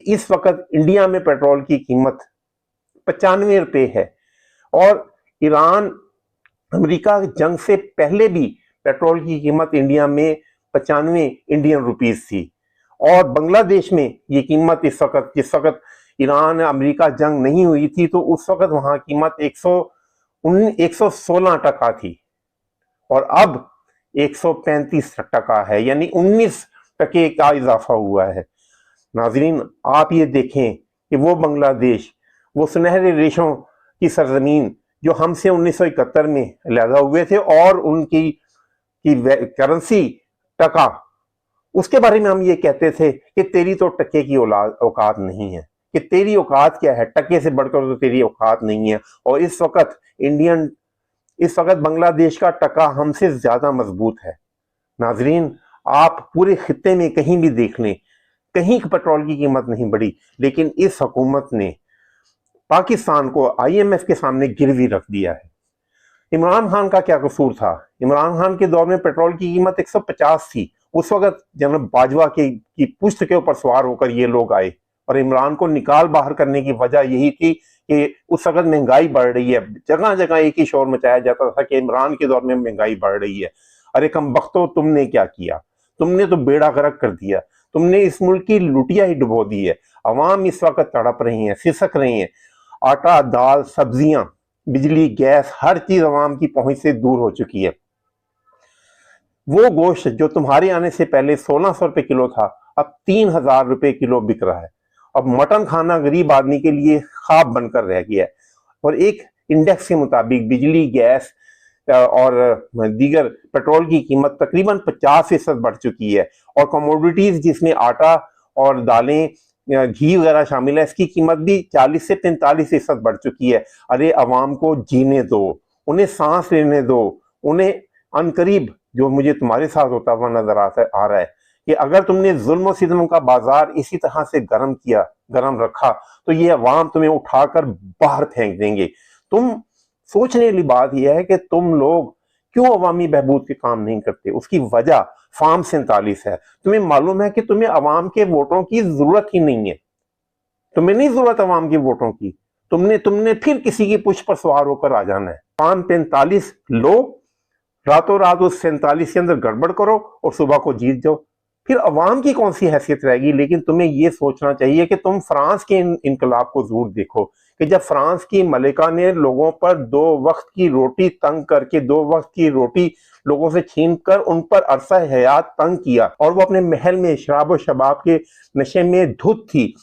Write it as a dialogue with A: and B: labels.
A: इस वक्त इंडिया में पेट्रोल की कीमत 95 रुपये है। और ईरान अमेरिका जंग से पहले भी पेट्रोल की कीमत इंडिया में 95 इंडियन रुपीस थी। और बांग्लादेश में ये कीमत जिस वक्त ईरान अमेरिका जंग नहीं हुई थी तो उस वक्त वहां कीमत 116 टका थी और अब 135 टका है, यानी 19 टके का इजाफा हुआ है। नाजरीन, आप ये देखें कि वो बांग्लादेश, वो सुनहरे रेशों की सरजमीन जो हमसे 1971 में अलहदा हुए थे और उनकी करेंसी टका, उसके बारे में हम ये कहते थे कि तेरी तो टके की औकात नहीं है, कि तेरी औकात क्या है, टके से बढ़कर तो तेरी औकात नहीं है। और इस वक्त बांग्लादेश का टका हमसे ज्यादा मजबूत है। नाजरीन, आप पूरे खित्ते में कहीं भी देख लें, कहीं पेट्रोल की कीमत नहीं बढ़ी, लेकिन इस हुकूमत ने पाकिस्तान को IMF के सामने गिरवी रख दिया है। इमरान खान का क्या कसूर था? इमरान खान के दौर में पेट्रोल की कीमत 150 थी। उस वक्त जनरल बाजवा की पुश्त के ऊपर सवार होकर ये लोग आए और इमरान को निकाल बाहर करने की वजह यही थी कि उस वक्त महंगाई बढ़ रही है। जगह जगह एक ही शोर मचाया जाता था कि इमरान के दौर में महंगाई बढ़ रही है। अरे कम बख्तो, तुमने क्या किया? तुमने तो बेड़ा गर्क कर दिया। तुमने इस मुल्क की लुटिया ही डुबो दी है। अवाम इस वक्त तड़प रही है, सिसक रही है। आटा, दाल, सब्जियां, बिजली, गैस, हर चीज अवाम की पहुंच से दूर हो चुकी है। वो गोश्त जो तुम्हारे आने से पहले 1600 रुपए किलो था, अब 3000 रुपए किलो बिक रहा है। अब मटन खाना गरीब आदमी के लिए ख्वाब बनकर रह गया है। और एक इंडेक्स के मुताबिक बिजली, गैस और दीगर पेट्रोल की कीमत तकरीबन 50% बढ़ चुकी है। और कमोडिटीज जिसमें आटा और दालें, घी वगैरह शामिल है, इसकी कीमत भी 40 से 45% बढ़ चुकी है। अरे अवाम को जीने दो, उन्हें सांस लेने दो। उन्हें अनकरीब जो मुझे तुम्हारे साथ होता हुआ नजर आ रहा है कि अगर तुमने जुल्म और सितम का बाजार इसी तरह से गर्म रखा तो ये अवाम तुम्हें उठाकर बाहर फेंक देंगे। तुम सोचने वाली बात यह है कि तुम लोग क्यों अवामी बहबूद के काम नहीं करते। उसकी वजह फार्म 47 है। तुम्हें मालूम है कि तुम्हें अवाम के वोटों की जरूरत ही नहीं है। तुम्हें नहीं जरूरत अवाम के वोटों की। तुमने फिर किसी की पुष्प पर सवार होकर आ जाना है। फार्म 45 लो, रातों रात उस 47 के अंदर गड़बड़ करो और सुबह को जीत जाओ। फिर अवाम की कौन सी हैसियत रहेगी। लेकिन तुम्हें यह सोचना चाहिए कि तुम फ्रांस के इनकलाब को जरूर देखो कि जब फ्रांस की मलिका ने लोगों पर 2 वक्त की रोटी तंग करके, 2 वक्त की रोटी लोगों से छीन कर उन पर अरसा हयात तंग किया और वो अपने महल में शराब और शबाब के नशे में धुत थी,